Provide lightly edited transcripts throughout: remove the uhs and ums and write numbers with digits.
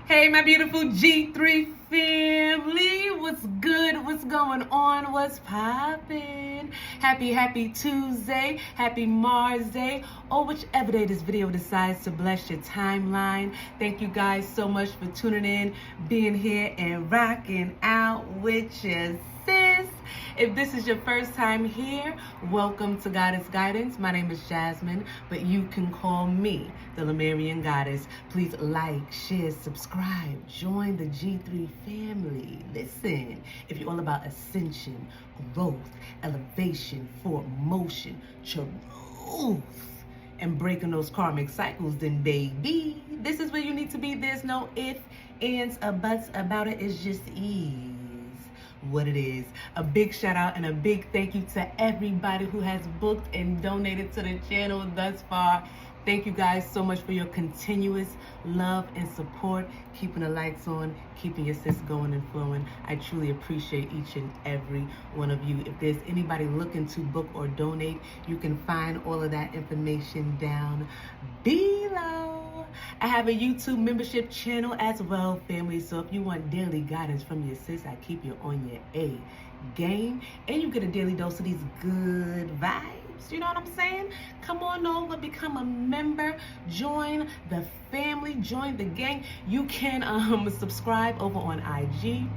Hey, my beautiful G3 family. What's good? What's going on? What's poppin'? Happy Tuesday. Happy Mars Day. Or whichever day this video decides to bless your timeline. Thank you guys so much for tuning in, being here, and rocking out with your sis. If this is your first time here, welcome to Guidance. My name is Jasmine, but you can call me the Lemurian Goddess. Please like, share, subscribe, join the G3 family. Listen, if you're all about ascension, growth, elevation, forward motion, truth, and breaking those karmic cycles, then baby, this is where you need to be. There's no ifs, ands, or buts about it. It's just ease. What it is. A big shout out and a big thank you to everybody who has booked and donated to the channel thus far. Thank you guys so much for your continuous love and support, keeping the lights on, keeping your sis going and flowing. I truly appreciate each and every one of you. If there's anybody looking to book or donate, you can find all of that information down below. I have a YouTube membership channel as well, family. So if you want daily guidance from your sis, I keep you on your A game. And you get a daily dose of these good vibes. You know what I'm saying? Come on over, become a member, join the family, join the gang. You can subscribe over on IG,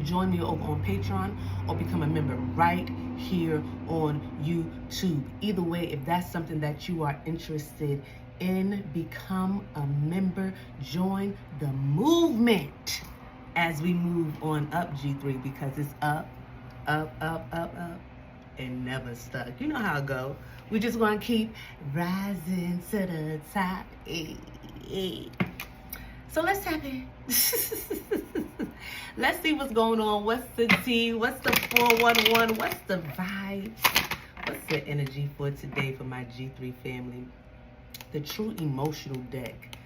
join me over on Patreon, or become a member right here on YouTube. Either way, if that's something that you are interested in, become a member, join the movement as we move on up, G3, because it's up, and never stuck. You know how it go. We just want to keep rising to the top. So let's tap in. Let's see what's going on. What's the tea? What's the 411? What's the vibes? What's the energy for today for my G3 family? The true emotional deck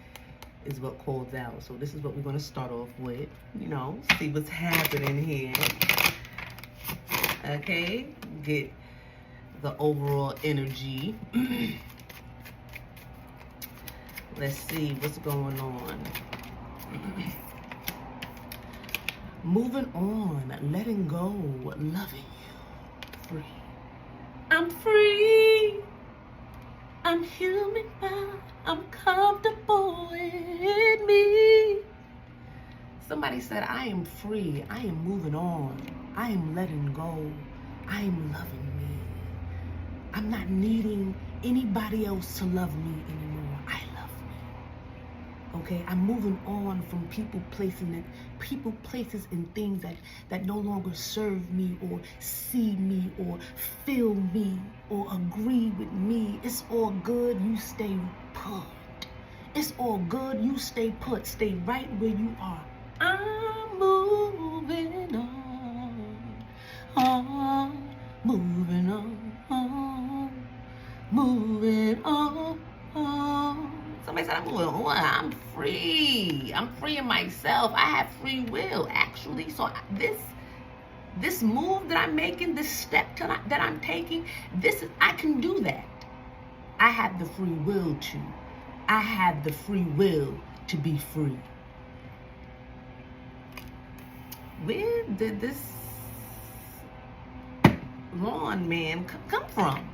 is what calls out. So this is what we're going to start off with. You know, see what's happening here. Okay, get the overall energy. Let's see what's going on. Moving on, letting go, loving you, free. I'm free. I'm human, but I'm comfortable with me. Somebody said, I am free. I am moving on. I am letting go. I am loving me. I'm not needing anybody else to love me anymore. I love me. Okay? I'm moving on from people, places, and things that no longer serve me or see me or feel me or agree with me. It's all good. You stay put. It's all good. You stay put. Stay right where you are. I'm moving on, moving on, moving on. Somebody said I'm moving on. I'm free. I'm free in myself. I have free will, actually. So this move that I'm making, this step that I'm taking, I can do that. I have the free will to. I have the free will to be free. Where did this lawn man come from?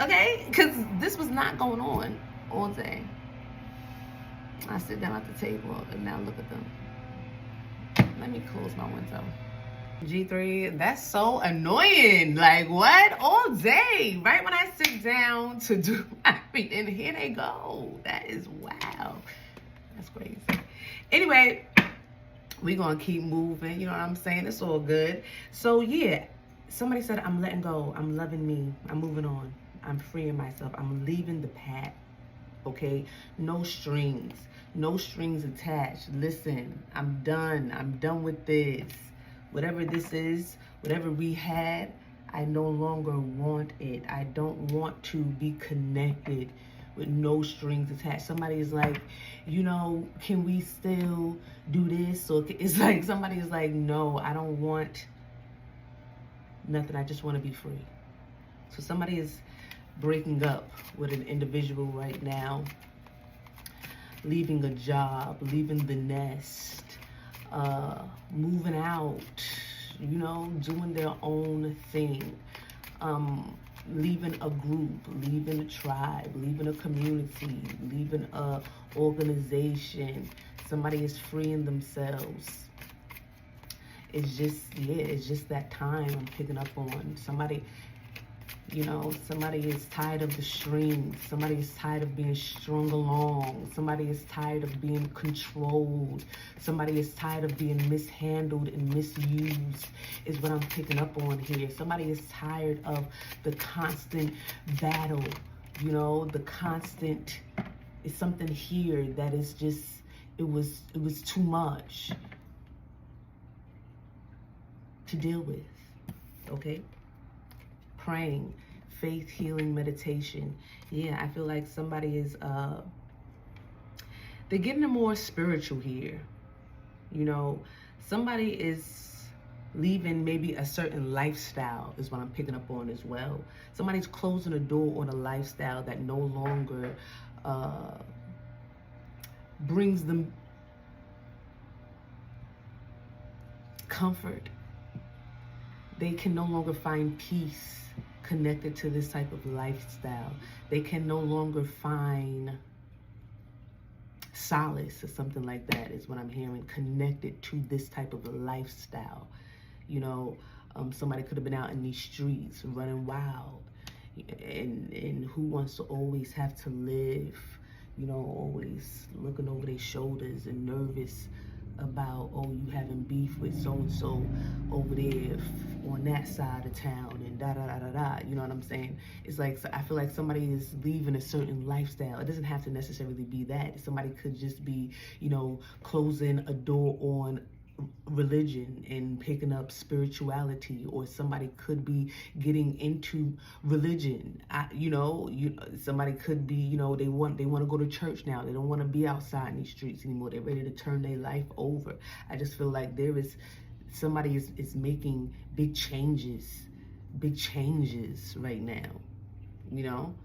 Okay, because this was not going on all day. I sit down at the table and now look at them. Let me close my window. G3, that's so annoying. Like, what? All day, right when I sit down to do my reading, here they go. That is wow. That's crazy. Anyway, we're going to keep moving. You know what I'm saying? It's all good. So, yeah, somebody said, I'm letting go. I'm loving me. I'm moving on. I'm freeing myself. I'm leaving the path. Okay? No strings. No strings attached. Listen, I'm done. I'm done with this. Whatever this is, whatever we had, I no longer want it. I don't want to be connected with no strings attached. Somebody is like, you know, can we still do this? Or it's like somebody is like, no, I don't want nothing. I just want to be free. So somebody is breaking up with an individual right now. leaving a job, leaving the nest, moving out, you know, doing their own thing, leaving a group, leaving a tribe, leaving a community, leaving a organization. Somebody is freeing themselves. It's just, yeah, it's just that time I'm picking up on. Somebody, you know, somebody is tired of the strings. Somebody is tired of being strung along. Somebody is tired of being controlled. Somebody is tired of being mishandled and misused, is what I'm picking up on here. Somebody is tired of the constant battle, you know, the constant, it's something here that is just, it was too much to deal with, okay? Praying, faith, healing, meditation. Yeah, I feel like somebody is, they're getting more spiritual here. You know, somebody is leaving maybe a certain lifestyle is what I'm picking up on as well. Somebody's closing the door on a lifestyle that no longer brings them comfort. They can no longer find peace connected to this type of lifestyle. They can no longer find solace or something like that, is what I'm hearing, connected to this type of lifestyle. You know, somebody could have been out in these streets running wild, and who wants to always have to live, you know, always looking over their shoulders and nervous about, oh, you having beef with so-and-so over there on that side of town and da-da-da-da-da, you know what I'm saying? It's like, I feel like somebody is leaving a certain lifestyle. It doesn't have to necessarily be that. Somebody could just be, you know, closing a door on religion and picking up spirituality, or somebody could be getting into religion. Somebody could be, you know, they want to go to church now. They don't want to be outside in these streets anymore. They're ready to turn their life over. I just feel like there is somebody is making big changes right now, you know,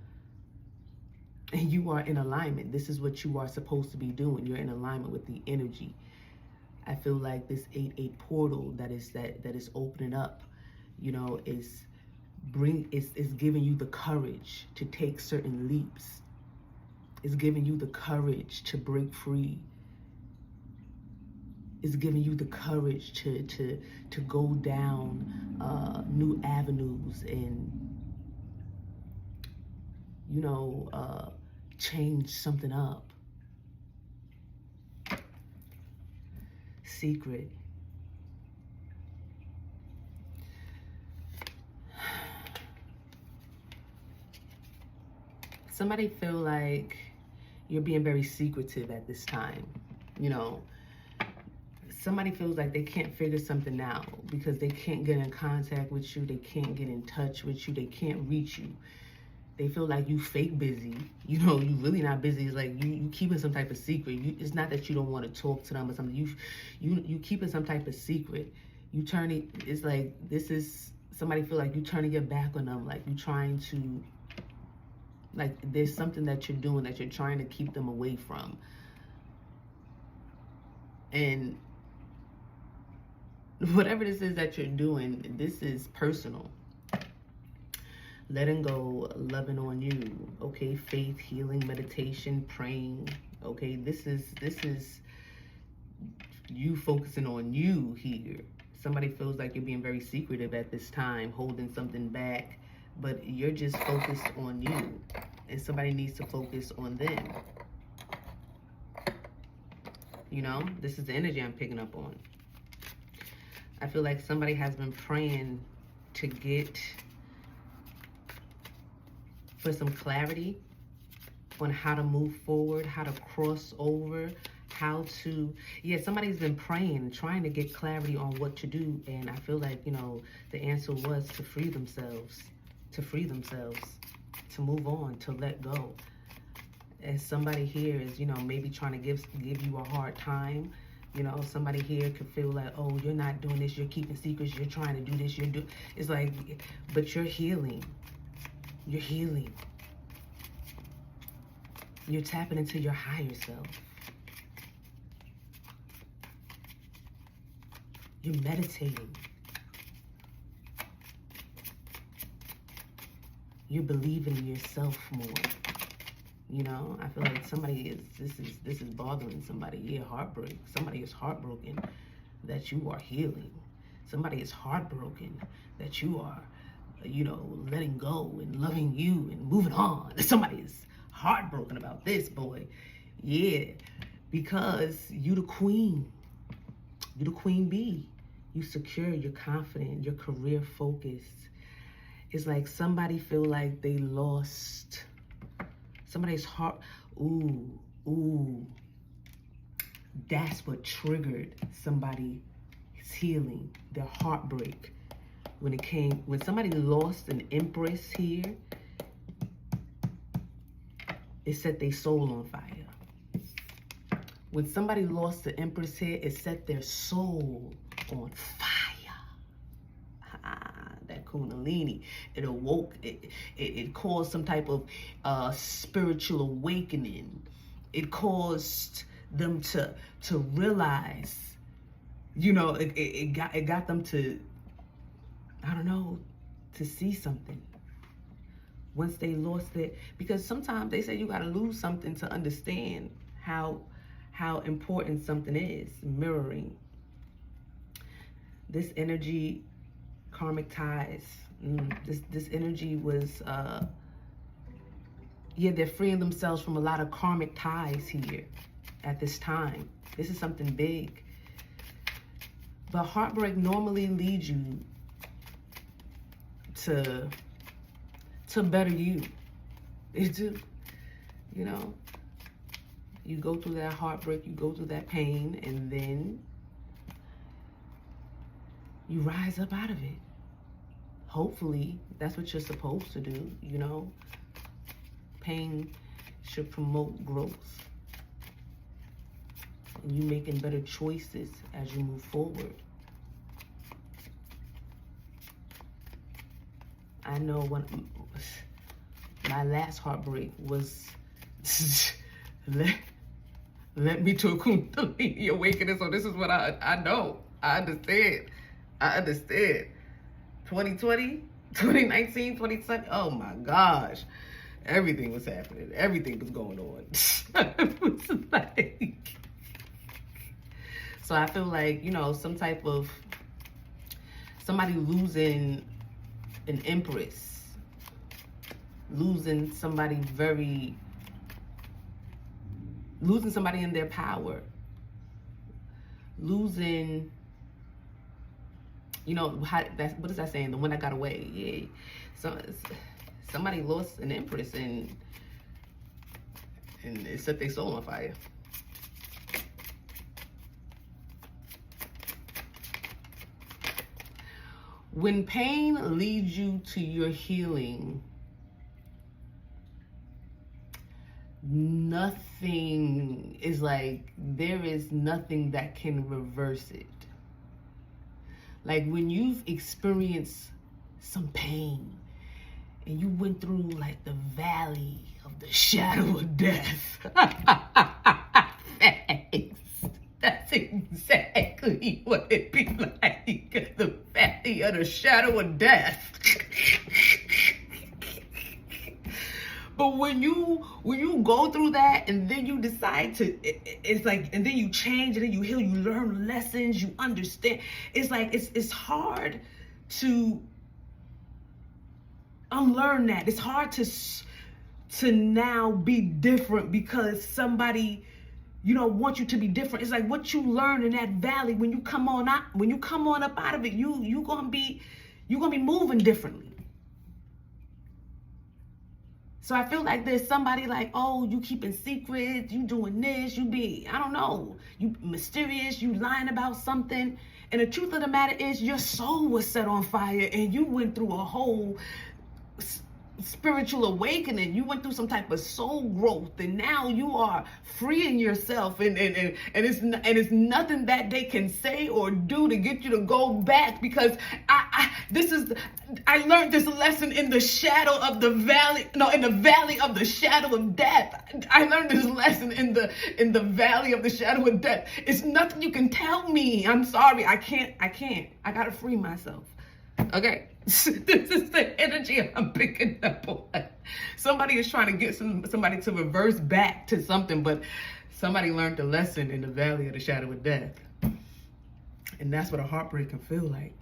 and you are in alignment. This is what you are supposed to be doing. You're in alignment with the energy. I feel like this 8-8 portal that is opening up, you know, is giving you the courage to take certain leaps. It's giving you the courage to break free. It's giving you the courage to go down new avenues and, you know, change something up. Secret. Somebody feel like you're being very secretive at this time. You know, somebody feels like they can't figure something out because they can't get in contact with you. They can't get in touch with you. They can't reach you. They feel like you fake busy. You know, you really not busy. It's like you keeping some type of secret. It's not that you don't want to talk to them or something. You keeping some type of secret. You turn it. It's like this is somebody feel like you turning your back on them. Like you trying to. Like there's something that you're doing that you're trying to keep them away from. And whatever this is that you're doing, this is personal. Letting go, loving on you, okay? Faith, healing, meditation, praying, okay? This is you focusing on you here. Somebody feels like you're being very secretive at this time, holding something back, but you're just focused on you, and somebody needs to focus on them. You know, this is the energy I'm picking up on. I feel like somebody has been praying to get for some clarity on how to move forward, how to cross over, how to, somebody's been praying, trying to get clarity on what to do. And I feel like, you know, the answer was to free themselves, to move on, to let go. And somebody here is, you know, maybe trying to give you a hard time. You know, somebody here could feel like, oh, you're not doing this, you're keeping secrets, you're trying to do this, it's like, but you're healing. You're healing. You're tapping into your higher self. You're meditating. You're believing in yourself more. You know, I feel like this is bothering somebody. Yeah, heartbreak. Somebody is heartbroken that you are healing. Somebody is heartbroken that you are, you know, letting go and loving you and moving on. Somebody is heartbroken about this, boy. Yeah, because you the queen. You the queen bee. You secure, you're confident, you're career focused. It's like somebody feel like they lost. Somebody's heart, ooh. That's what triggered somebody's healing, their heartbreak. When somebody lost an empress here, it set their soul on fire. When somebody lost the empress here, it set their soul on fire. That kundalini, it awoke, it caused some type of spiritual awakening. It caused them to realize, you know, it got them to, I don't know, to see something. Once they lost it, because sometimes they say you got to lose something to understand how important something is. Mirroring. This energy, karmic ties. This energy was, they're freeing themselves from a lot of karmic ties here at this time. This is something big. But heartbreak normally leads you to better you. It do. You know, you go through that heartbreak, you go through that pain, and then you rise up out of it. Hopefully, that's what you're supposed to do, you know. Pain should promote growth. And you making better choices as you move forward. I know when my last heartbreak was led me to a kundalini awakening. So this is what I know. I understand. 2020, 2019, 2020. Oh my gosh. Everything was happening. Everything was going on. It was like, so I feel like, you know, some type of somebody losing an empress, losing somebody in their power, losing, you know, what is that saying? The one that got away. Yeah. So somebody lost an empress and it set their soul on fire. When pain leads you to your healing, nothing is like, there is nothing that can reverse it. Like when you've experienced some pain and you went through like the valley of the shadow of death. Thanks. That's exactly what it be like. The valley of the shadow of death. But when you go through that and then you decide to, it's like, and then you change and then you heal, you learn lessons, you understand. It's like, it's hard to unlearn that. It's hard to now be different because somebody, you know, want you to be different. It's like what you learn in that valley, when you come on up out of it, you're gonna be moving differently. So I feel like there's somebody like, oh, you keeping secrets, you doing this, I don't know, you mysterious, you lying about something. And the truth of the matter is your soul was set on fire and you went through a whole spiritual awakening. You went through some type of soul growth, and now you are freeing yourself, and it's nothing that they can say or do to get you to go back, because I learned this lesson in the shadow of the valley, in the valley of the shadow of death. I learned this lesson in the valley of the shadow of death. It's nothing you can tell me. I'm sorry, I can't. I gotta free myself. Okay. This is the energy I'm picking up on. Somebody is trying to get somebody to reverse back to something, but somebody learned the lesson in the valley of the shadow of death. And that's what a heartbreak can feel like.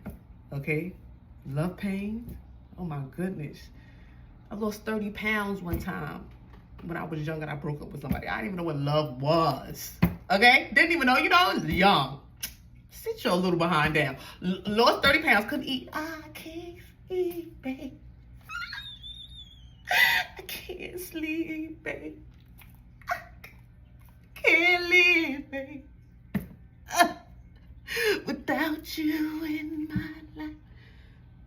Okay? Love pain. Oh my goodness. I lost 30 pounds one time when I was young and I broke up with somebody. I didn't even know what love was. Okay? Didn't even know, I was young. Sit your little behind down. Lost 30 pounds, couldn't eat. I can't sleep, babe. I can't sleep, babe. I can't live, babe. Without you in my life,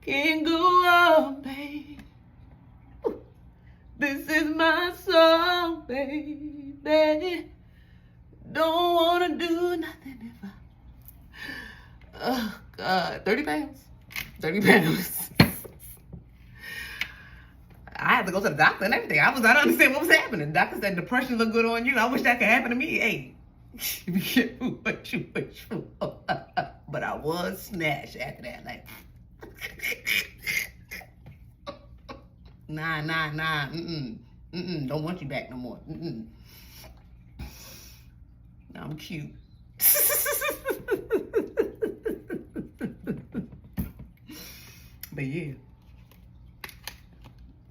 can't go on, babe. This is my song, baby. Don't wanna do nothing if I. Oh, God. 30 pounds. 30 pounds. I had to go to the doctor and everything. I don't understand what was happening. The doctor said depression looked good on you. I wish that could happen to me. Hey, be careful what you wish for. But I was snatched after that. Like, nah. Don't want you back no more. I'm cute. But yeah,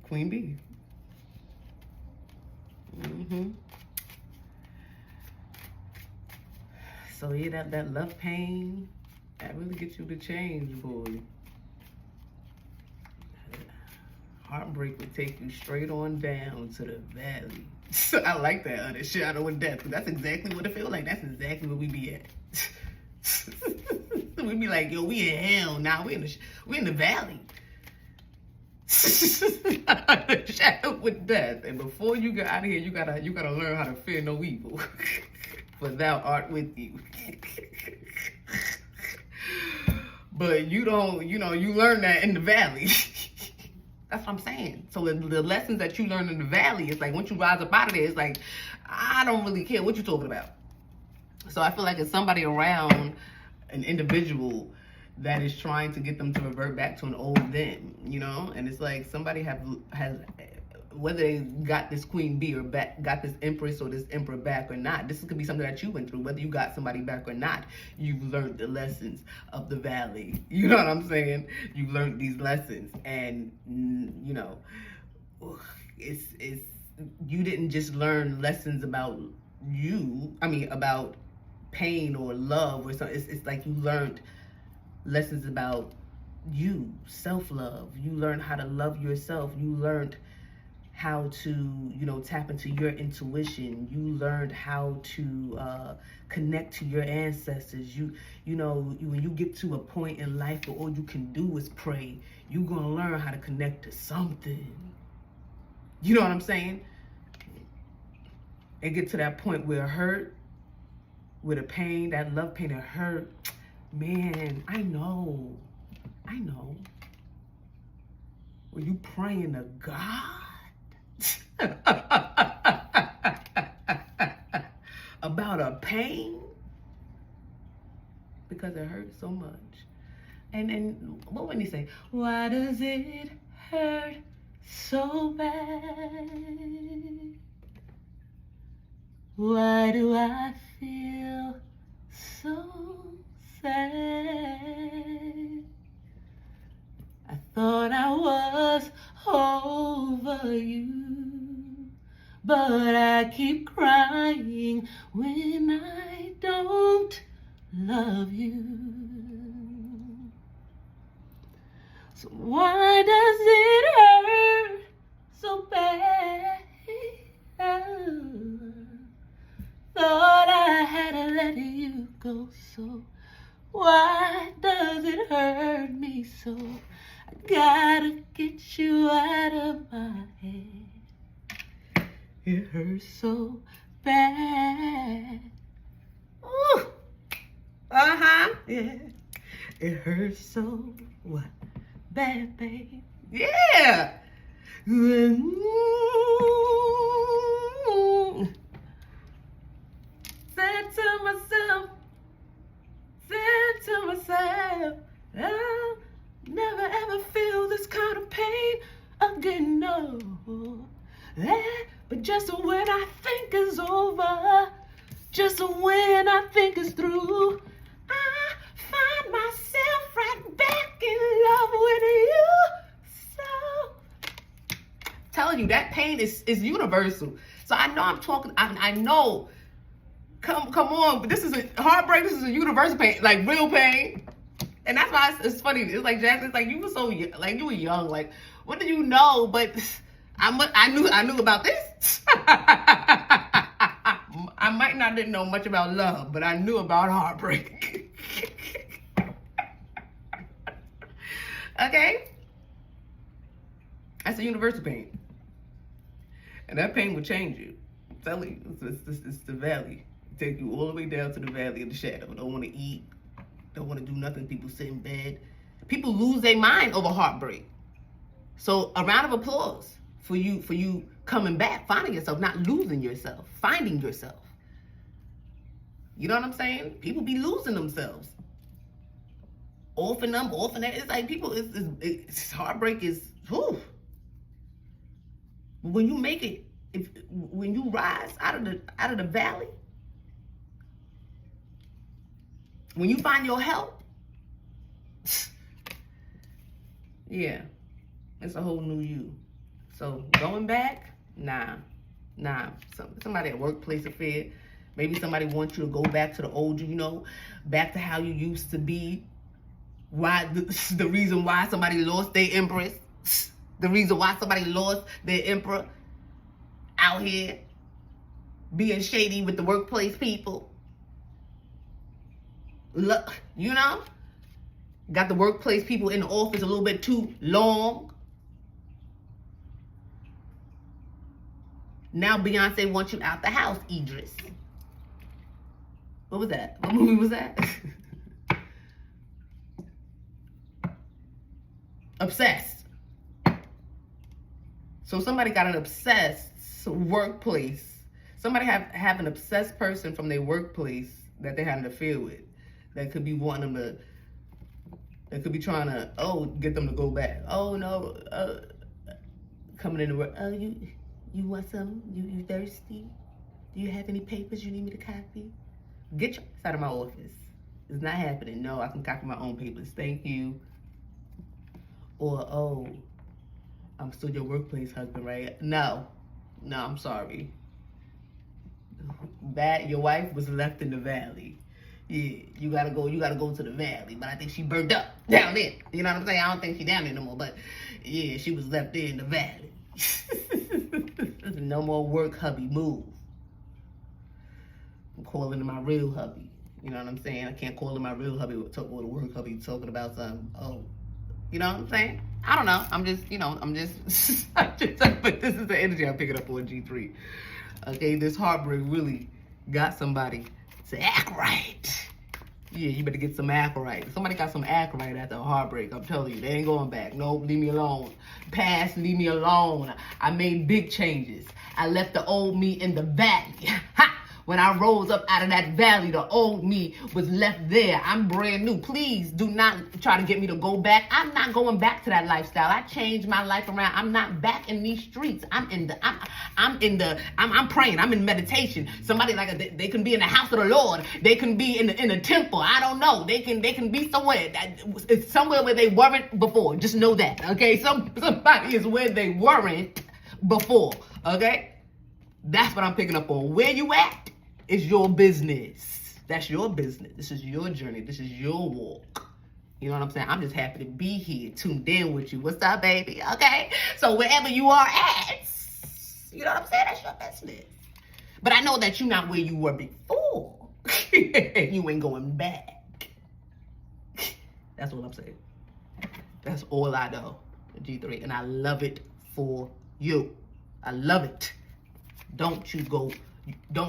Queen Bee. So yeah, that love pain, that really gets you to change, boy. Heartbreak would take you straight on down to the valley. I like that, the shadow of death, because that's exactly what it feels like. That's exactly where we be at. We be like, yo, we in hell now. We in the valley. The shadow with death. And before you get out of here, you gotta learn how to fear no evil. For thou art with you. But you don't, you learn that in the valley. That's what I'm saying. So the lessons that you learn in the valley, it's like once you rise up out of there, it's like, I don't really care what you're talking about. So I feel like it's somebody around an individual that is trying to get them to revert back to an old them, and it's like somebody has, whether they got this queen bee or got this empress or this emperor back or not, this could be something that you went through. Whether you got somebody back or not, you've learned the lessons of the valley. You know what I'm saying? You've learned these lessons, and it's you didn't just learn lessons about about pain or love or something. It's like you learned lessons about you, self-love. You learned how to love yourself. You learned how to, tap into your intuition. You learned how to connect to your ancestors. When you get to a point in life where all you can do is pray, you're going to learn how to connect to something. You know what I'm saying? And get to that point where it hurt, with the pain, that love pain, it hurt. Man, I know. Were you praying to God about a pain? Because it hurts so much. And what would he say? Why does it hurt so bad? Why do I feel so sad? I thought I was over you, but I keep crying when I don't love you. So why does it hurt so bad? Thought I had to let you go, so why does it hurt me so? I Gotta get you out of my head. It hurts so bad. Ooh. Yeah. It hurts so what? Bad, babe. Yeah. Said to myself, I'll never ever feel this kind of pain again, no. But just when I think it's over, just when I think it's through, I find myself right back in love with you. So, telling you, that pain is universal. So I know I'm talking, I know, come on, but this is a heartbreak, this is a universal pain, like real pain. And that's why it's funny. It's like, Jasmine, it's like you were so like you were young. Like, what did you know? But I knew about this. I might not didn't know much about love, but I knew about heartbreak. Okay, that's a universal pain, and that pain will change you. I'm telling you, it's the valley. Take you all the way down to the valley of the shadow. Don't want to eat. Don't want to do nothing. People sit in bed. People lose their mind over heartbreak. So a round of applause for you coming back, finding yourself, not losing yourself, finding yourself. You know what I'm saying? People be losing themselves. Off and that. It's like people, it's heartbreak is, whew. When you make it, when you rise out of the valley, when you find your help, yeah, it's a whole new you. So going back, nah. Somebody at workplace affair, maybe somebody wants you to go back to the old you, back to how you used to be. Why the reason why somebody lost their empress, the reason why somebody lost their emperor out here being shady with the workplace people. Look, got the workplace people in the office a little bit too long. Now Beyonce wants you out the house, Idris. What was that? What movie was that? Obsessed. So somebody got an obsessed workplace. Somebody have an obsessed person from their workplace that they had an affair with. That could be wanting them to, that could be trying to, get them to go back. Oh, no, coming into work. Oh, you want something? You thirsty? Do you have any papers you need me to copy? Get your ass out of my office. It's not happening. No, I can copy my own papers. Thank you. Or, I'm still your workplace husband, right? No, I'm sorry. Your wife was left in the valley. Yeah, you gotta go to the valley. But I think she burned up down there. You know what I'm saying? I don't think she down there no more. But yeah, she was left there in the valley. No more work, hubby, move. I'm calling him my real hubby. You know what I'm saying? I can't call him my real hubby with the work hubby talking about something. You know what I'm saying? I don't know. I'm just, but this is the energy I'm picking up on G3. Okay, this heartbreak really got somebody to act right. Yeah, you better get some act right. Somebody got some act right after a heartbreak. I'm telling you, they ain't going back. No, leave me alone. Past, leave me alone. I made big changes. I left the old me in the valley. Ha! When I rose up out of that valley, the old me was left there. I'm brand new. Please do not try to get me to go back. I'm not going back to that lifestyle. I changed my life around. I'm not back in these streets. I'm praying. I'm in meditation. Somebody they can be in the house of the Lord. They can be in a temple. I don't know. They can be somewhere. It's somewhere where they weren't before. Just know that. Okay. Somebody is where they weren't before. Okay. That's what I'm picking up on. Where you at is your business. That's your business. This is your journey. This is your walk. You know what I'm saying? I'm just happy to be here, tuned in with you. What's up, baby? Okay? So wherever you are at, you know what I'm saying? That's your business. But I know that you're not where you were before. You ain't going back. That's what I'm saying. That's all I know, G3. And I love it for you. I love it. Don't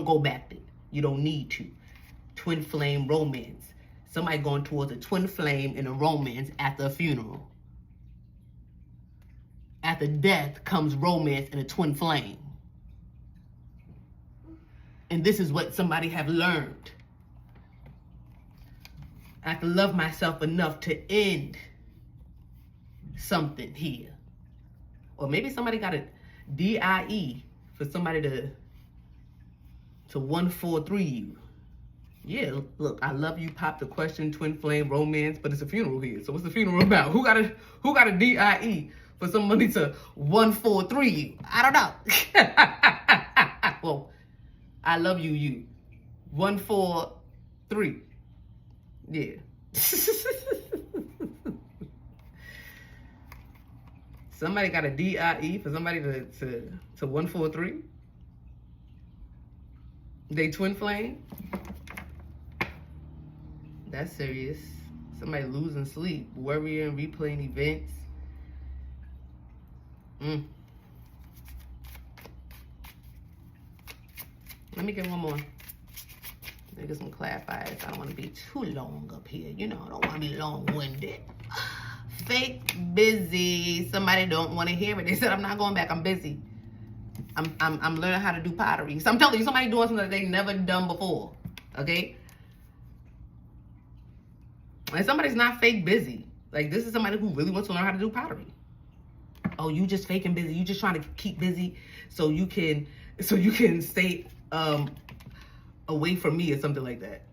go back there. You don't need to. Twin flame romance. Somebody going towards a twin flame in a romance after a funeral. After death comes romance in a twin flame. And this is what somebody have learned. I have to love myself enough to end something here. Or maybe somebody got a DIE for somebody to 143 you. Yeah, look, I love you, pop the question, twin flame, romance, but it's a funeral here. So what's the funeral about? Who got a DIE for somebody to 143 you? I don't know. Well, I love you, you. 143. Yeah. Somebody got a DIE for somebody to 143. They twin flame. That's serious. Somebody losing sleep, worrying, replaying events. Let me get one more. Let me get some clarifiers. I don't want to be too long up here. You know, I don't want to be long-winded. Fake busy. Somebody don't want to hear it. They said, I'm not going back. I'm busy. I'm learning how to do pottery. So I'm telling you, somebody doing something that they never done before. Okay? And somebody's not fake busy. Like, this is somebody who really wants to learn how to do pottery. Oh, you just faking busy. You just trying to keep busy so you can stay away from me or something like that.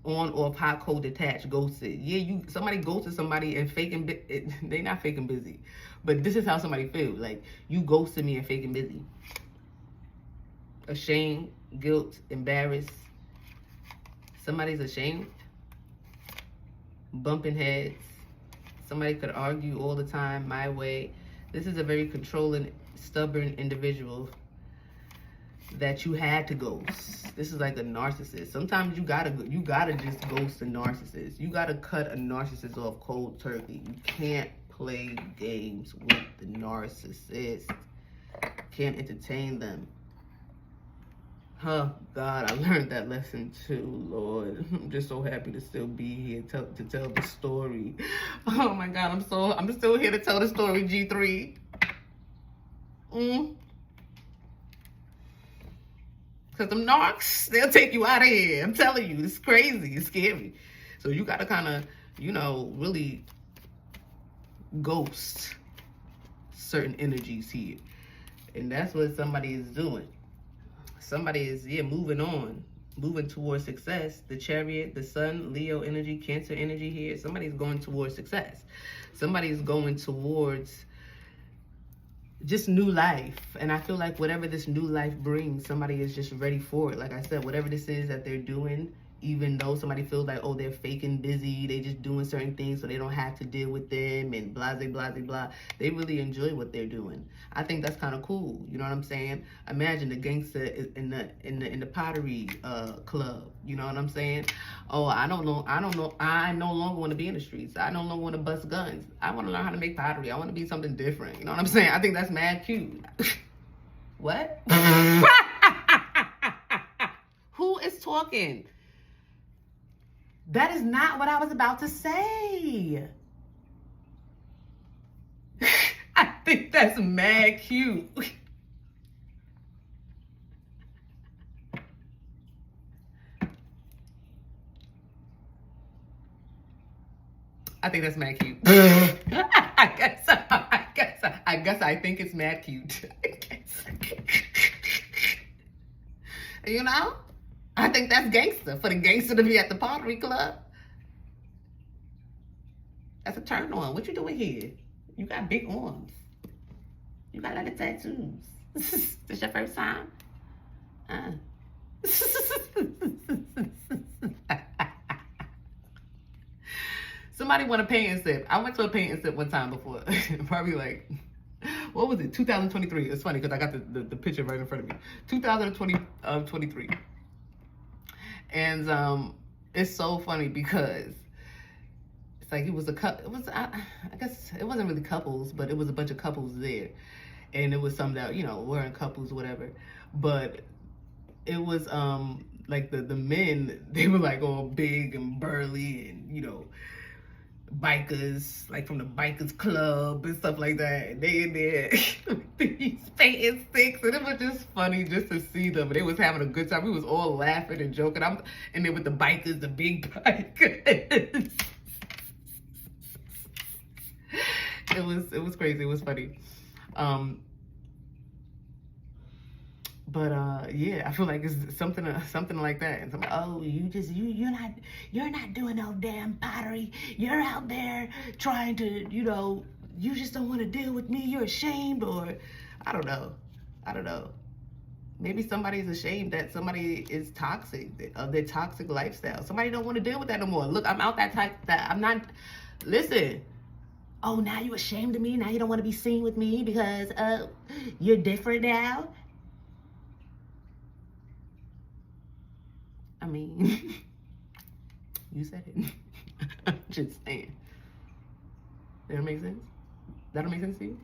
On, off, hot, cold, detached, ghosted. Yeah, somebody ghosted somebody and faking, they not faking busy. But this is how somebody feels. Like, you ghosted me and faking busy. Ashamed, guilt, embarrassed. Somebody's ashamed. Bumping heads. Somebody could argue all the time, my way. This is a very controlling, stubborn individual that you had to ghost. This is like a narcissist. Sometimes you gotta just ghost a narcissist. You gotta cut a narcissist off cold turkey. You can't play games with the narcissist. Can't entertain them. Huh, God, I learned that lesson too, Lord. I'm just so happy to still be here to tell the story. Oh my God, I'm still here to tell the story, G3. Because them narcs, they'll take you out of here. I'm telling you, it's crazy, it's scary. So you gotta kind of, really ghost certain energies here. And that's what somebody is doing. Somebody is, moving on, moving towards success. The Chariot, the Sun, Leo energy, Cancer energy here. Somebody's going towards success. Somebody's going towards just new life. And I feel like whatever this new life brings, somebody is just ready for it. Like I said, whatever this is that they're doing, even though somebody feels like, oh, they're faking busy, they just doing certain things so they don't have to deal with them and blah, blah, blah, blah. They really enjoy what they're doing. I think that's kind of cool. You know what I'm saying? Imagine the gangster in the Pottery Club. You know what I'm saying? Oh, I don't know. I no longer want to be in the streets. I no longer want to bust guns. I want to learn how to make pottery. I want to be something different. You know what I'm saying? I think that's mad cute. What? Who is talking? That is not what I was about to say. I think that's mad cute. I think that's mad cute. I guess I think it's mad cute. You know? I think that's gangster. For the gangster to be at the Pottery Club. That's a turn on. What you doing here? You got big arms. You got a lot of tattoos. This your first time? Somebody want a paint and sip. I went to a paint and sip one time before. Probably like, what was it? 2023. It's funny because I got the picture right in front of me. 2023. And it's so funny because It's like it was a couple. It was I guess it wasn't really couples, but it was a bunch of couples there, and it was some that weren't couples, whatever. But it was like the men, they were like all big and burly and bikers, like from the bikers club and stuff like that. And they in there these painting sticks, and it was just funny just to see them. And they was having a good time. We was all laughing and joking. I'm and then with the bikers, the big bikers. It was crazy. It was funny. But yeah, I feel like it's something like that. And somebody, oh, you're not doing no damn pottery. You're out there trying to, you just don't want to deal with me. You're ashamed, or I don't know. Maybe somebody's ashamed that somebody is toxic of their toxic lifestyle. Somebody don't want to deal with that no more. Look, I'm out that type. That I'm not. Listen. Oh, now you ashamed of me. Now you don't want to be seen with me because you're different now. I mean, you said it. I'm just saying. That don't make sense? That don't make sense to you?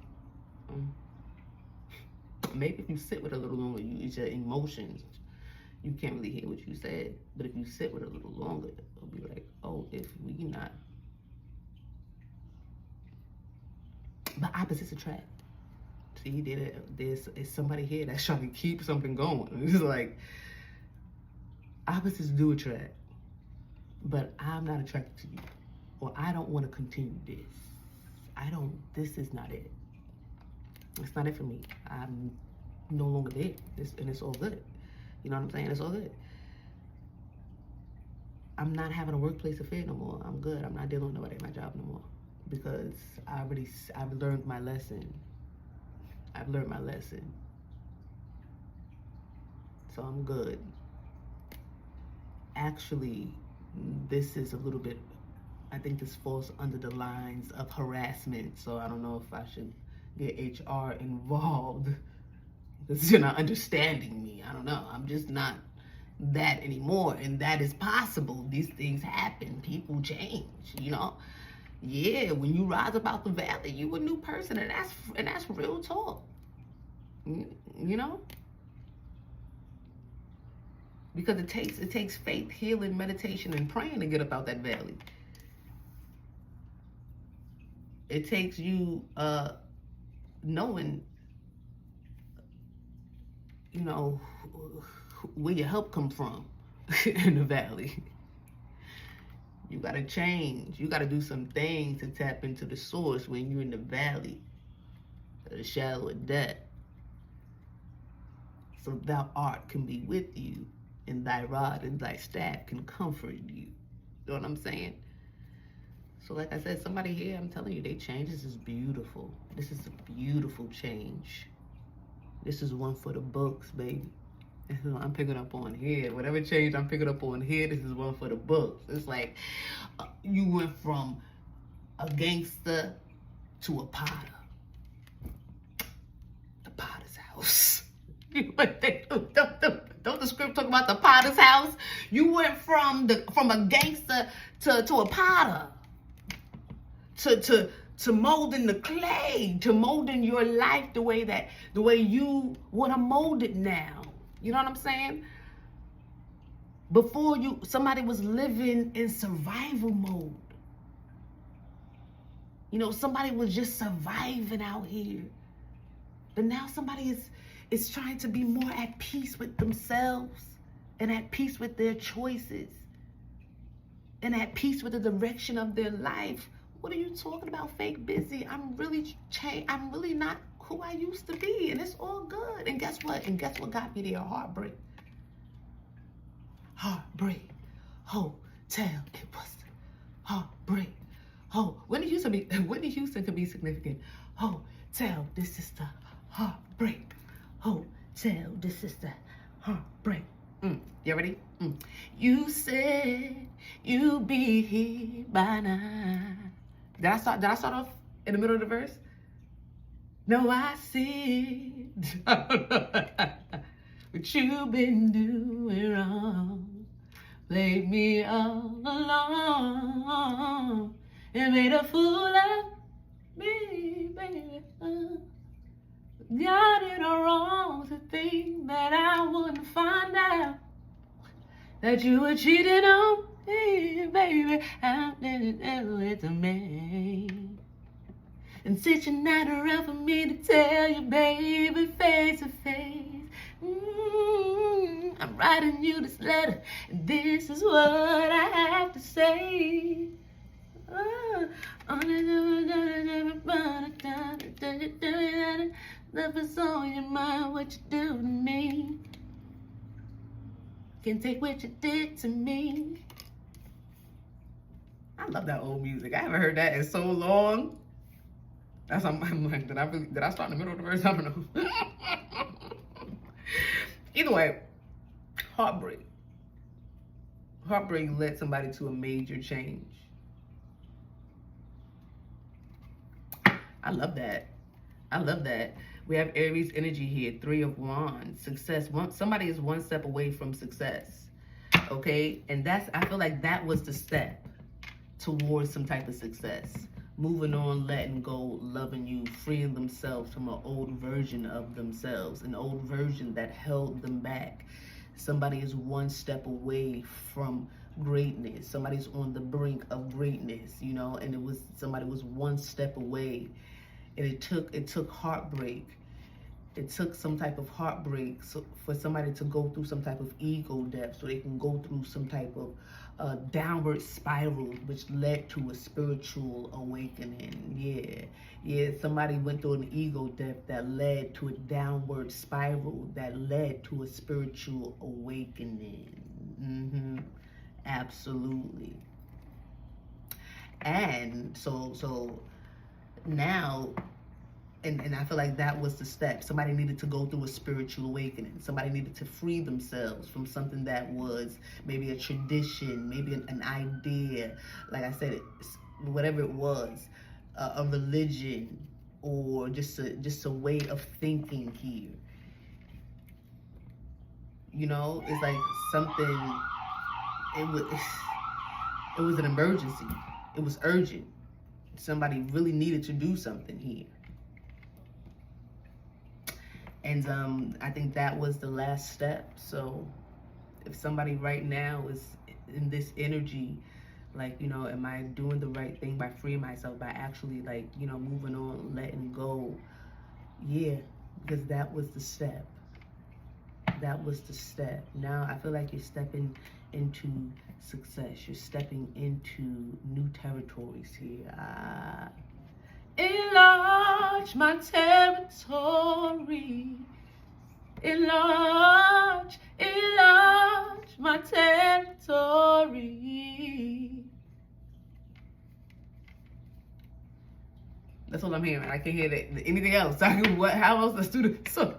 Maybe if you sit with it a little longer, it's your emotions. You can't really hear what you said. But if you sit with it a little longer, it'll be like, oh, if we not. But opposites attract. See, there's somebody here that's trying to keep something going. It's like, opposites do attract, but I'm not attracted to you, or I don't want to continue this. This is not it. It's not it for me. I'm no longer there, and it's all good. You know what I'm saying? It's all good. I'm not having a workplace affair no more. I'm good. I'm not dealing with nobody at my job no more because I've learned my lesson. I've learned my lesson. So I'm good. Actually, this is a little bit, I think this falls under the lines of harassment. So I don't know if I should get HR involved because you're not understanding me. I don't know. I'm just not that anymore. And that is possible. These things happen. People change, Yeah, when you rise up out the valley, you a new person. And that's real talk. Because it takes faith, healing, meditation, and praying to get up out that valley. It takes you knowing, where your help come from in the valley. You gotta change. You gotta do some things to tap into the source when you're in the valley, the shadow of death. So thou art can be with you, and thy rod and thy staff can comfort you. You know what I'm saying? So like I said, somebody here, I'm telling you, they change. This is beautiful. This is a beautiful change. This is one for the books, baby. I'm picking up on here. Whatever change I'm picking up on here, this is one for the books. It's like you went from a gangster to a potter. The potter's house. Don't the script talk about the potter's house? You went from a gangster to a potter. To molding the clay, to molding your life the way you want to mold it now. You know what I'm saying? Before somebody was living in survival mode. Somebody was just surviving out here. But now somebody is trying to be more at peace with themselves and at peace with their choices and at peace with the direction of their life. What are you talking about, fake busy? I'm really not who I used to be, and it's all good. And guess what? Got me there? Heartbreak. Heartbreak. Hotel. It was heartbreak. Whitney Houston could be significant. Hotel. This is the heartbreak. Hotel. This is the heartbreak. You ready? You said you'd be here by now. Did I start off in the middle of the verse? No, I see. What you've been doing wrong. Played me all along. and made a fool of me, baby. Got it all wrong to think that I wouldn't find out that you were cheating on me, baby. How did it ever to me? And since you're not around for me to tell you, baby, face to face, I'm writing you this letter, and this is what I have to say. Love is on your mind, what you do to me. Can't take what you did to me. I love that old music. I haven't heard that in so long. That's I'm like, did I start in the middle of the verse? I don't know. Either way, heartbreak. Heartbreak led somebody to a major change. I love that. I love that. We have Aries energy here, 3 of Wands, success. Somebody is one step away from success, okay? And I feel like that was the step towards some type of success. Moving on, letting go, loving you, freeing themselves from an old version of themselves, an old version that held them back. Somebody is one step away from greatness. Somebody's on the brink of greatness, you know, and somebody was one step away. And it took heartbreak. It took some type of heartbreak for somebody to go through some type of ego death, so they can go through some type of downward spiral, which led to a spiritual awakening. Yeah, somebody went through an ego death that led to a downward spiral that led to a spiritual awakening. Absolutely. And so now, and I feel like that was the step. Somebody needed to go through a spiritual awakening. Somebody needed to free themselves from something that was maybe a tradition, maybe an idea, like I said, whatever it was, a religion, or just a way of thinking here. You know, it's like something, it was an emergency. It was urgent. Somebody really needed to do something here. And I think that was the last step. So if somebody right now is in this energy, like, you know, am I doing the right thing by freeing myself, by actually, like, you know, moving on, letting go? Yeah, because that was the step. That was the step. Now I feel like you're stepping into success. You're stepping into new territories here. Enlarge my territory. Enlarge my territory. That's all I'm hearing. I can't hear anything else. How else the student? So,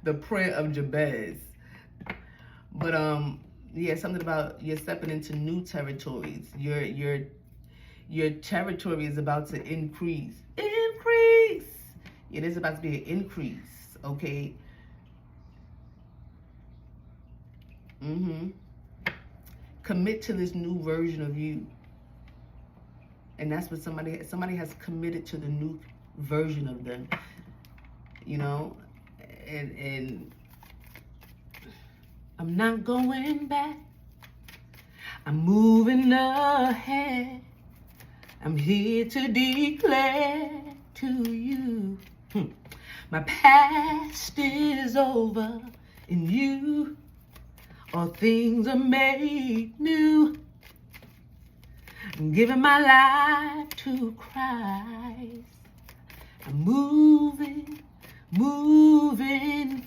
the prayer of Jabez. But yeah, something about you're stepping into new territories. Your territory is about to increase. Yeah, there's about to be an increase, okay? Commit to this new version of you. And that's what somebody has committed to the new version of them. You know? And I'm not going back. I'm moving ahead. I'm here to declare to you, my past is over. In you, all things are made new. I'm giving my life to Christ. I'm moving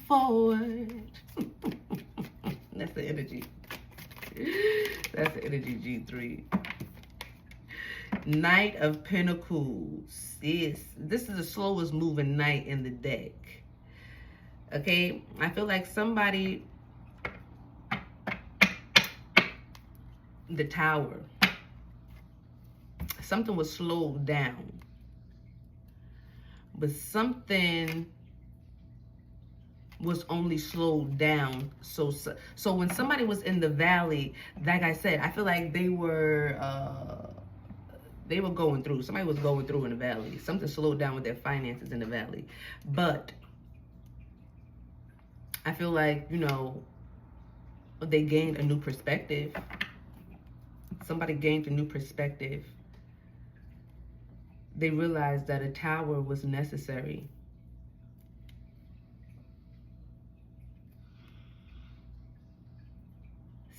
forward. That's the energy. That's the energy, G3. Knight of Pentacles. This is the slowest moving knight in the deck. Okay, I feel like somebody, the Tower, something was slowed down, but something was only slowed down. So when somebody was in the valley, like I said, I feel like they were They were going through. Somebody was going through in the valley. Something slowed down with their finances in the valley. But I feel like, you know, they gained a new perspective. Somebody gained a new perspective. They realized that a tower was necessary.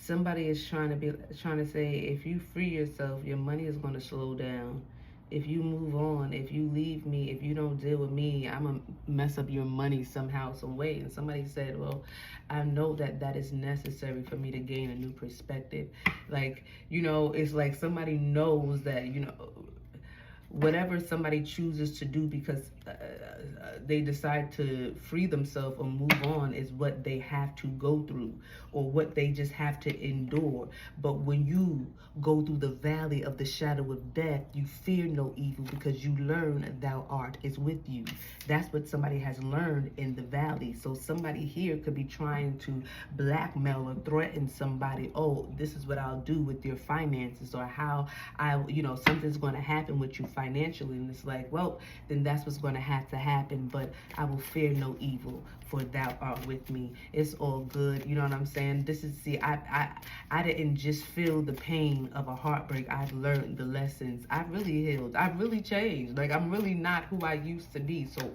Somebody is trying to say, if you free yourself, your money is going to slow down. If you move on, if you leave me, if you don't deal with me, I'm going to mess up your money somehow, some way. And somebody said, well, I know that that is necessary for me to gain a new perspective. Like, you know, it's like somebody knows that, you know, whatever somebody chooses to do because they decide to free themselves or move on is what they have to go through or what they just have to endure. But when you go through the valley of the shadow of death, you fear no evil because you learn thou art is with you. That's what somebody has learned in the valley. So somebody here could be trying to blackmail or threaten somebody. Oh, this is what I'll do with your finances, or how you know, something's going to happen with you financially. And it's like, well, then that's what's going to have to happen. But I will fear no evil, for thou art with me. It's all good. You know what I'm saying? This is, see, I didn't just feel the pain of a heartbreak. I've learned the lessons. I've really healed. I've really changed. Like, I'm really not who I used to be. So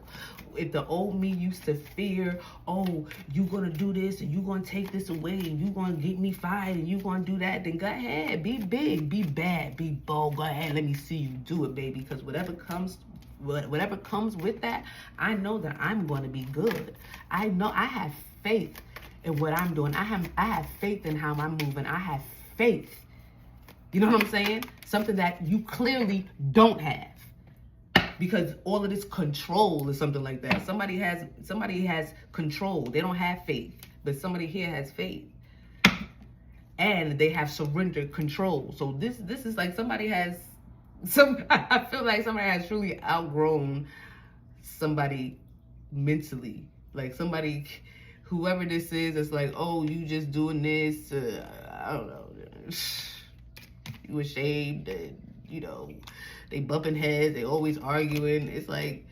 if the old me used to fear, oh, you gonna do this and you gonna take this away and you gonna get me fired and you gonna do that, then go ahead, be big, be bad, be bold. Go ahead, let me see you do it, baby. Because whatever comes with that, I know that I'm going to be good. I know I have faith in what I'm doing. I have faith in how I'm moving. I have faith. You know what I'm saying? Something that you clearly don't have. Because all of this control is something like that. Somebody has control. They don't have faith. But somebody here has faith. And they have surrendered control. So this is like somebody has I feel like somebody has truly outgrown somebody mentally. Like somebody, whoever this is, it's like, oh, you just doing this, I don't know, you ashamed, and, you know, they bumping heads, they always arguing. It's like,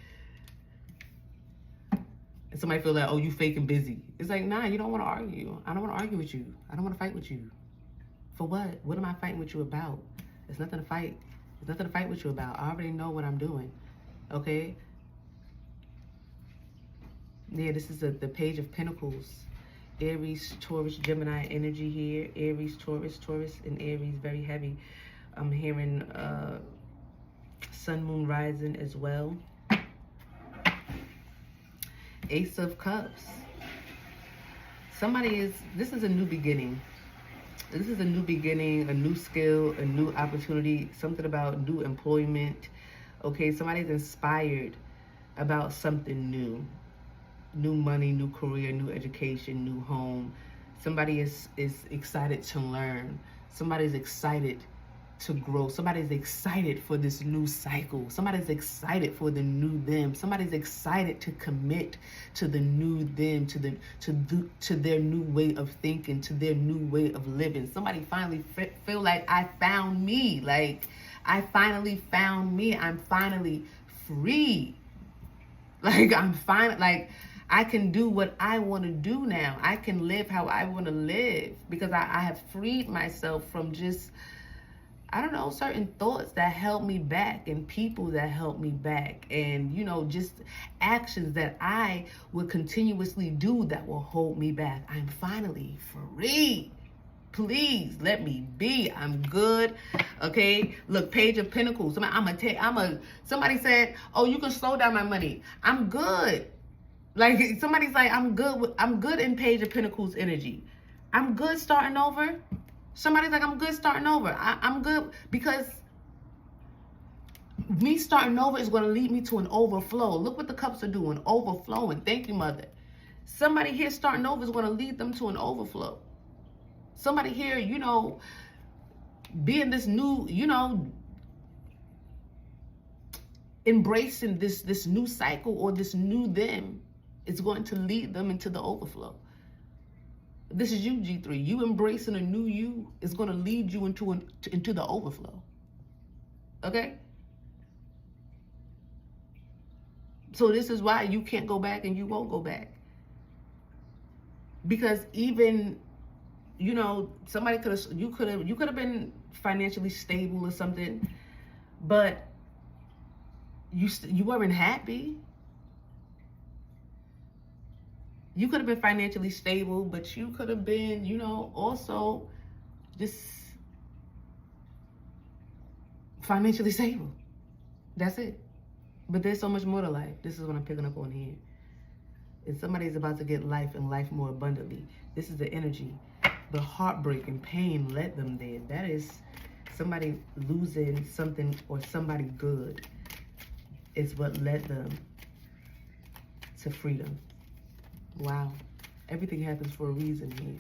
and somebody feel like, oh, you fake and busy. It's like, nah, you don't want to argue. I don't want to argue with you. I don't want to fight with you. For what? What am I fighting with you about? There's nothing to fight. There's nothing to fight with you about. I already know what I'm doing. Okay? Yeah, this is the Page of Pentacles. Aries, Taurus, Gemini energy here. Aries, Taurus, and Aries, very heavy. I'm hearing Sun, Moon, Rising as well. Ace of Cups. This is a new beginning. This is a new beginning, a new skill, a new opportunity, something about new employment. Okay, somebody's inspired about something new. New money, new career, new education, new home. Somebody is excited to learn. Somebody's excited to grow. Somebody's excited for this new cycle. Somebody's excited for the new them. Somebody's excited to commit to the new them, to their new way of thinking, to their new way of living. Somebody finally feel like I found me. Like, I finally found me. I'm finally free. Like, like, I can do what I want to do now. I can live how I want to live because I have freed myself from just, I don't know, certain thoughts that held me back and people that held me back, and, you know, just actions that I would continuously do that will hold me back. I'm finally free. Please let me be. I'm good. Okay. Look, Page of Pentacles. Somebody said, oh, you can slow down my money. I'm good. Like, somebody's like, I'm good in Page of Pentacles energy. I'm good starting over. Somebody's like, I'm good starting over. I'm good because me starting over is going to lead me to an overflow. Look what the cups are doing. Overflowing. Thank you, Mother. Somebody here starting over is going to lead them to an overflow. Somebody here, you know, being this new, you know, embracing this new cycle or this new them is going to lead them into the overflow. This is you, G3. You embracing a new you is going to lead you into the overflow. Okay? So this is why you can't go back and you won't go back. Because even, you know, somebody you could have been financially stable or something, but you weren't happy. You could have been financially stable, but you could have been, you know, also just financially stable. That's it. But there's so much more to life. This is what I'm picking up on here. And somebody's about to get life and life more abundantly. This is the energy. The heartbreak and pain led them there. That is somebody losing something or somebody good is what led them to freedom. Wow. Everything happens for a reason here.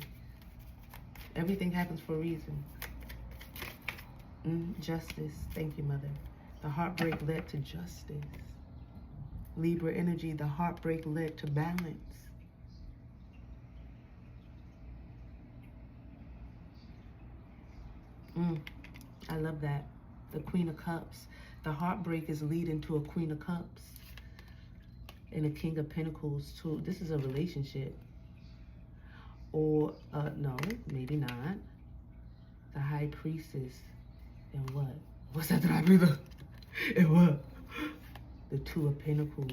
Everything happens for a reason. Justice. Thank you, Mother. The heartbreak led to justice. Libra energy, the heartbreak led to balance. I love that. The Queen of Cups. The heartbreak is leading to a Queen of Cups. And a King of Pentacles too. This is a relationship. Or, no, maybe not. The High Priestess. And what? What's that I read? And what? The Two of Pentacles.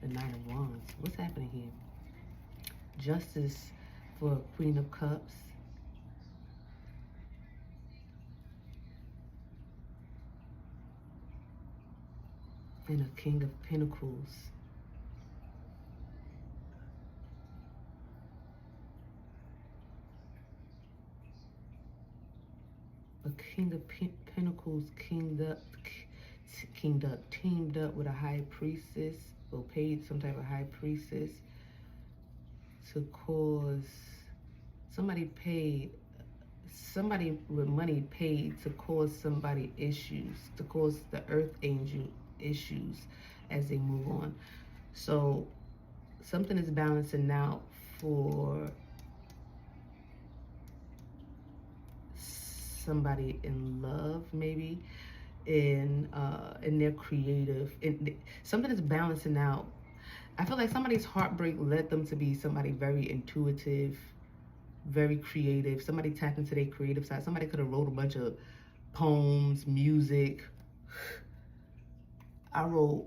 The Nine of Wands. What's happening here? Justice for Queen of Cups. And a King of Pentacles. A King of Pentacles teamed up with a High Priestess, or paid some type of High Priestess to cause, somebody with money paid to cause somebody issues, to cause the Earth Angel issues as they move on. So something is balancing out for somebody in love, maybe in their creative, something is balancing out. I feel like somebody's heartbreak led them to be somebody very intuitive, very creative. Somebody tapped into their creative side. Somebody could have wrote a bunch of poems, music. I wrote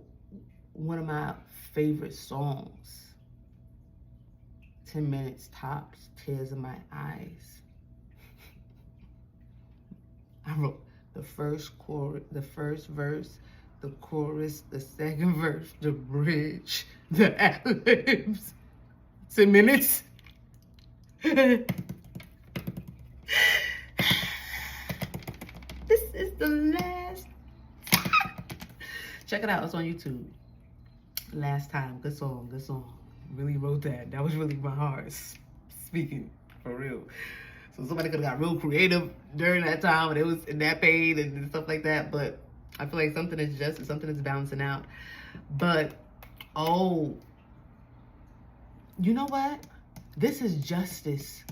one of my favorite songs, 10 minutes tops, tears in my eyes. I wrote the first chorus, the first verse, the chorus, the second verse, the bridge, the ad-libs. 10 minutes. This is the last. Check it out. It's on YouTube. Last time. Good song. Good song. Really wrote that. That was really my heart speaking. For real. So somebody could have got real creative during that time when it was in that pain and stuff like that. But I feel like something is just, something is balancing out. But, oh, you know what? This is justice.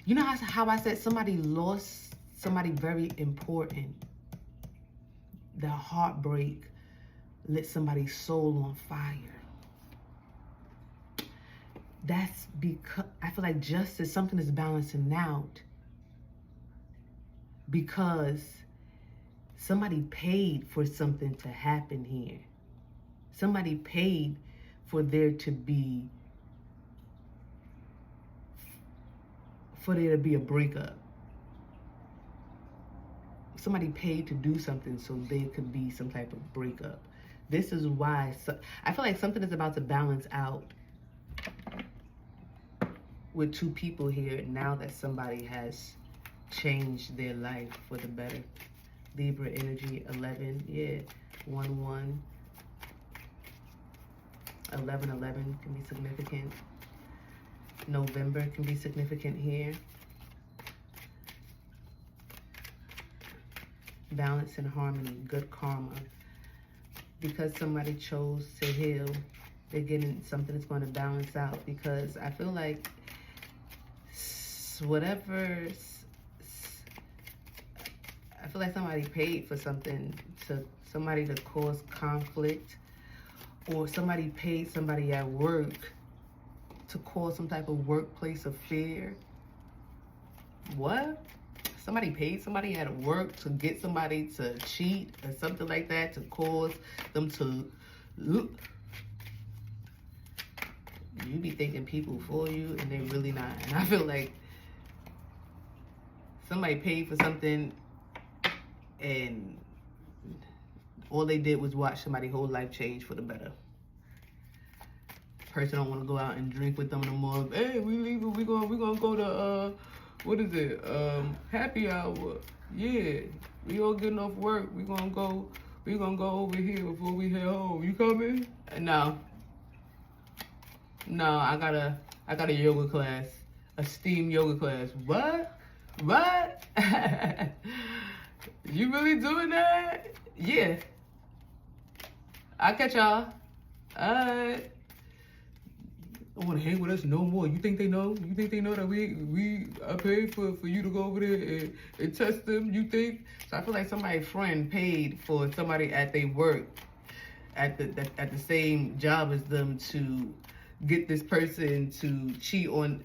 You know how I said somebody lost somebody very important? The heartbreak lit somebody's soul on fire. That's because I feel like justice, something is balancing out because somebody paid for something to happen here. Somebody paid for there to be, a breakup. Somebody paid to do something so there could be some type of breakup. This is why I feel like something is about to balance out with two people here now that somebody has changed their life for the better. Libra energy, 11, yeah, 1-1. 11-11 can be significant. November can be significant here. Balance and harmony, good karma. Because somebody chose to heal, they're getting something that's going to balance out. Because I feel like feel like somebody paid for something, somebody to cause conflict, or somebody paid somebody at work to cause some type of workplace affair. What? Somebody paid somebody at work to get somebody to cheat or something like that, to cause them to look. You be thinking people for you and they really not. And I feel like somebody paid for something and all they did was watch somebody's whole life change for the better. Person don't want to go out and drink with them no more. Hey, we leaving. We gonna go to what is it? Happy hour. Yeah, we all getting off work. We gonna go over here before we head home. You coming? No, I got a yoga class, a steam yoga class. What? You really doing that? Yeah. I'll catch y'all. Alright. Don't want to hang with us no more. You think they know? You think they know that we are paid for you to go over there and test them? You think? So I feel like somebody's friend paid for somebody at their work, at the same job as them, to get this person to cheat on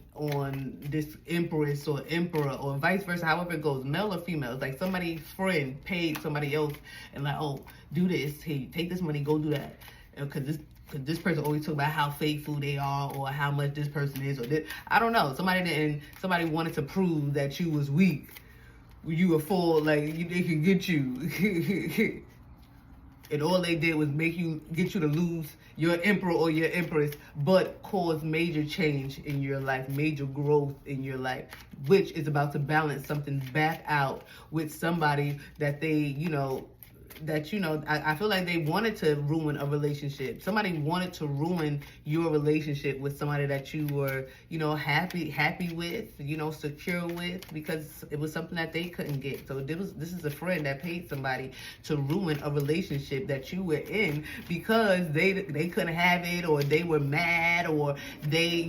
this empress or emperor, or vice versa, however it goes, male or female. It's like somebody's friend paid somebody else and like, oh, do this, hey, take this money, go do that, because this person always talk about how faithful they are, or how much this person is, or this. I don't know. Somebody wanted to prove that you was weak. You were full, like they can get you. And all they did was get you to lose your emperor or your empress, but cause major change in your life, major growth in your life, which is about to balance something back out with somebody that they, I feel like they wanted to ruin a relationship. Somebody wanted to ruin your relationship with somebody that you were, happy with, secure with, because it was something that they couldn't get. So this is a friend that paid somebody to ruin a relationship that you were in because they couldn't have it, or they were mad, or they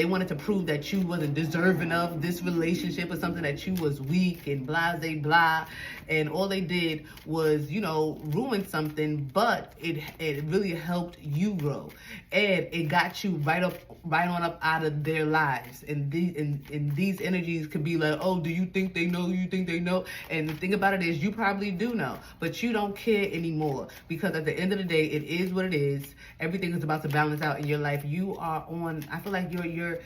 wanted to prove that you wasn't deserving of this relationship, or something, that you was weak and blah, blah. And all they did was, ruin something, but it really helped you grow, and it got you right on up out of their lives. And these energies could be like, oh, do you think they know? You think they know? And the thing about it is, you probably do know, but you don't care anymore, because at the end of the day, it is what it is. Everything is about to balance out in your life. You are on. I feel like your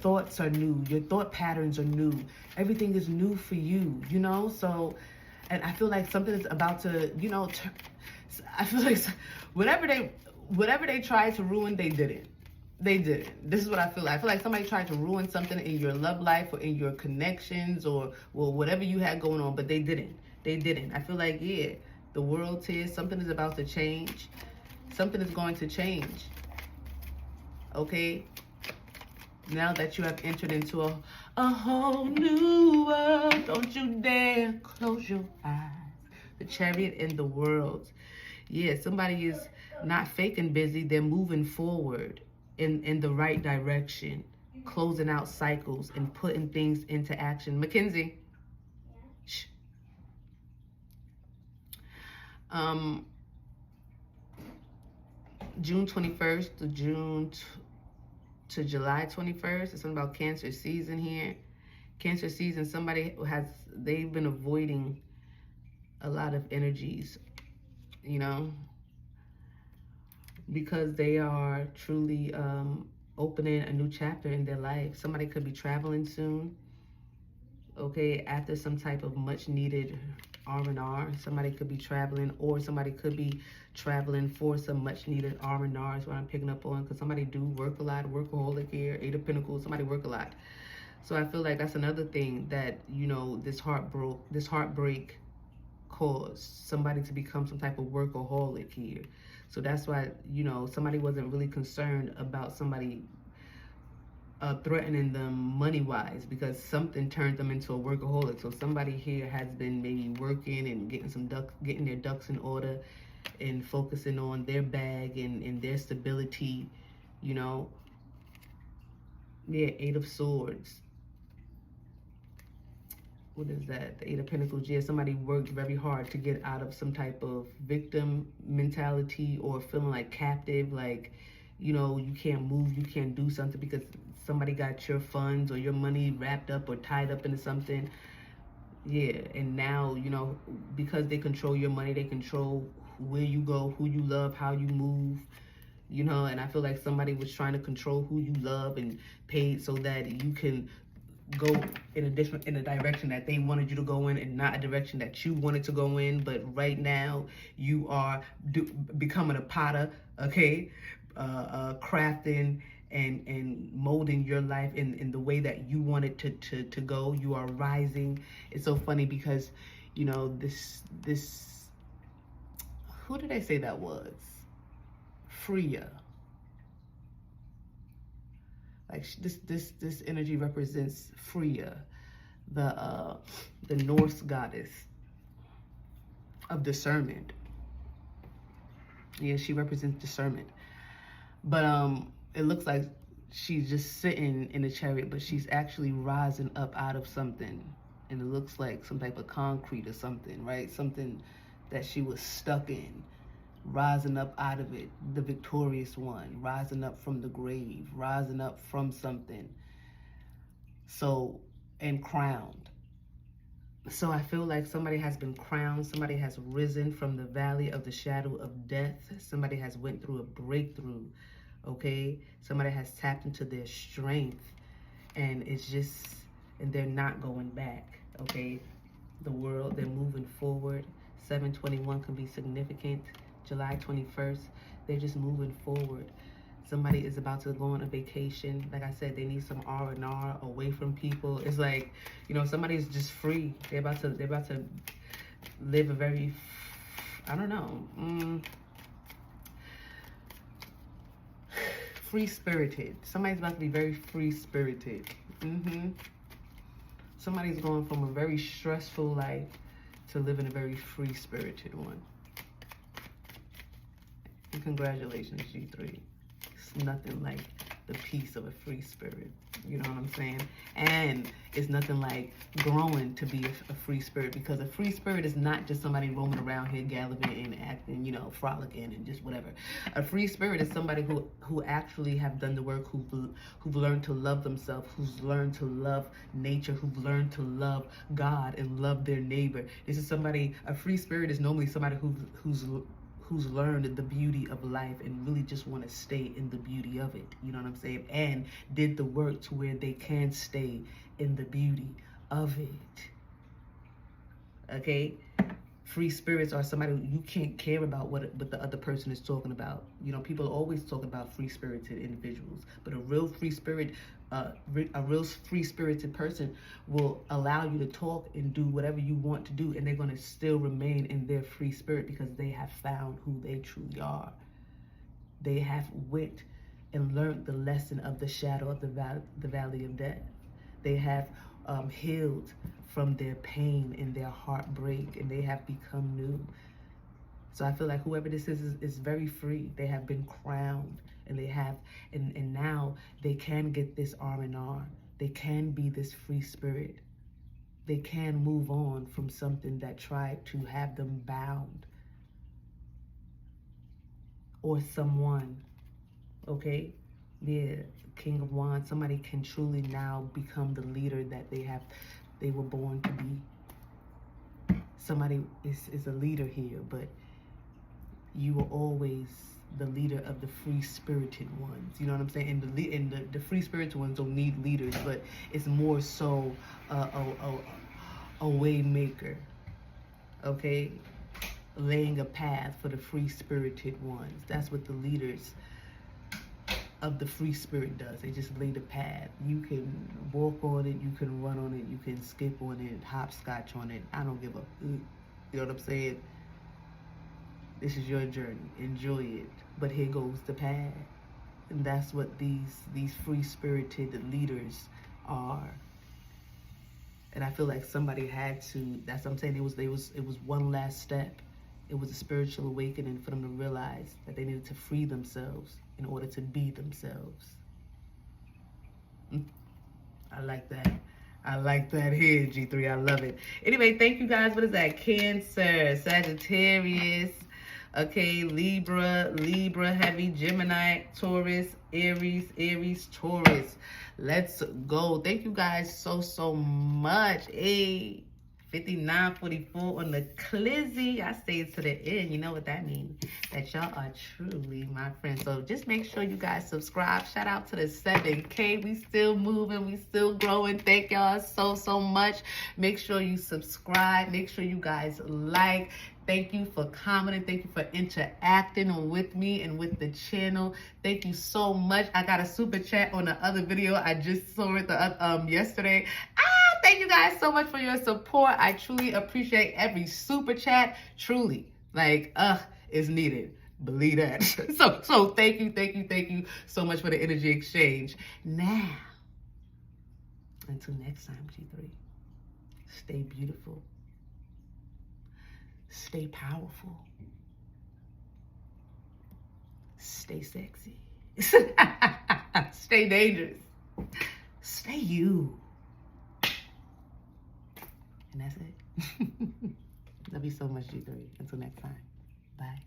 thoughts are new. Your thought patterns are new. Everything is new for you. So. And I feel like something is about to, I feel like whatever they tried to ruin, they didn't. They didn't. This is what I feel like. I feel like somebody tried to ruin something in your love life, or in your connections, or whatever you had going on, but they didn't. They didn't. I feel like, yeah, the world's here. Something is about to change. Something is going to change. Okay? Now that you have entered into a whole new world, don't you dare close your eyes. The Chariot in the world. Yeah, somebody is not faking busy. They're moving forward in the right direction, closing out cycles and putting things into action. Mackenzie. Shh. June 21st to July 21st. It's something about Cancer season here. Cancer season, they've been avoiding a lot of energies, because they are truly opening a new chapter in their life. Somebody could be traveling soon, okay, after some type of much needed R&R. Somebody could be traveling, or somebody could be traveling for some much needed R&R is what I'm picking up on, because somebody do work a lot. Workaholic here, 8 of Pentacles, somebody work a lot. So I feel like that's another thing that, this heartbreak caused somebody to become some type of workaholic here. So that's why, somebody wasn't really concerned about somebody threatening them money-wise, because something turned them into a workaholic. So somebody here has been maybe working and getting their ducks in order, and focusing on their bag and their stability, Yeah, 8 of Swords. what is that? The Eight of Pentacles. Yeah, somebody worked very hard to get out of some type of victim mentality or feeling like captive, like, you know, you can't move, you can't do something because somebody got your funds or your money wrapped up or tied up into something. Yeah, and now, you know, because they control your money, they control where you go, who you love, how you move, you know, and I feel like somebody was trying to control who you love and paid so that you can go in a direction that they wanted you to go in and not a direction that you wanted to go in. But right now you are becoming a potter, okay, crafting and molding your life in the way that you want it to go. You are rising. It's so funny because, you know, this who did I say that was? Freya. Like this energy represents Freya, the Norse goddess of discernment. Yeah, she represents discernment. But it looks like she's just sitting in a chariot, but she's actually rising up out of something. And it looks like some type of concrete or something, right? Something that she was stuck in. Rising up out of it, the victorious one, rising up from the grave, rising up from something. So, and crowned. So I feel like somebody has been crowned, somebody has risen from the valley of the shadow of death, somebody has went through a breakthrough, okay? Somebody has tapped into their strength, and it's just, and they're not going back, okay? The world, they're moving forward. 7/21 can be significant. July 21st, they're just moving forward. Somebody is about to go on a vacation. Like I said, they need some R&R away from people. It's like, you know, somebody's just free. They're about to live a very, I don't know, free-spirited. Somebody's about to be very free-spirited. Somebody's going from a very stressful life to living a very free-spirited one. And congratulations, G3. It's nothing like the peace of a free spirit. You know what I'm saying? And it's nothing like growing to be a free spirit, because a free spirit is not just somebody roaming around here gallivanting and acting, you know, frolicking and just whatever. A free spirit is somebody who actually have done the work, who've learned to love themselves, who's learned to love nature, who've learned to love God and love their neighbor. This is somebody, a free spirit is normally somebody who's learned the beauty of life and really just want to stay in the beauty of it, you know what I'm saying? And did the work to where they can stay in the beauty of it, okay? Free spirits are somebody who you can't care about what the other person is talking about. You know, people always talk about free-spirited individuals, but a real free spirit, a real free-spirited person will allow you to talk and do whatever you want to do, and they're going to still remain in their free spirit because they have found who they truly are. They have went and learned the lesson of the shadow of the valley of death. They have healed from their pain and their heartbreak, and they have become new. So I feel like whoever this is very free. They have been crowned, and they have, and now they can get this R&R. They can be this free spirit. They can move on from something that tried to have them bound, or someone, okay? Yeah, King of Wands, somebody can truly now become the leader that they were born to be. Somebody is a leader here, but you were always the leader of the free-spirited ones. You know what I'm saying? And the free-spirited ones don't need leaders, but it's more so a way maker, okay? Laying a path for the free-spirited ones. That's what the leaders of the free spirit does. They just lay the path. You can walk on it, you can run on it, you can skip on it, hopscotch on it. I don't give a, you know what I'm saying? This is your journey. Enjoy it. But here goes the path. And that's what these free-spirited leaders are. And I feel like somebody had to, that's what I'm saying, it was one last step. It was a spiritual awakening for them to realize that they needed to free themselves in order to be themselves. I like that. I like that here, G3. I love it. Anyway, thank you guys. What is that? Cancer, Sagittarius, okay, Libra, heavy, Gemini, Taurus, Aries, Taurus. Let's go. Thank you guys so much. Hey, 5944 on the Clizzy. I stayed to the end. You know what that means? That y'all are truly my friends. So just make sure you guys subscribe. Shout out to the 7K. We still moving. We still growing. Thank y'all so much. Make sure you subscribe. Make sure you guys like. Thank you for commenting. Thank you for interacting with me and with the channel. Thank you so much. I got a super chat on the other video. I just saw it yesterday. Thank you guys so much for your support. I truly appreciate every super chat. Truly, like, is needed. Believe that. So thank you so much for the energy exchange. Now, until next time, G3, stay beautiful. Stay powerful. Stay sexy. Stay dangerous. Stay you. And that's it. Love you so much, G3. Until next time. Bye.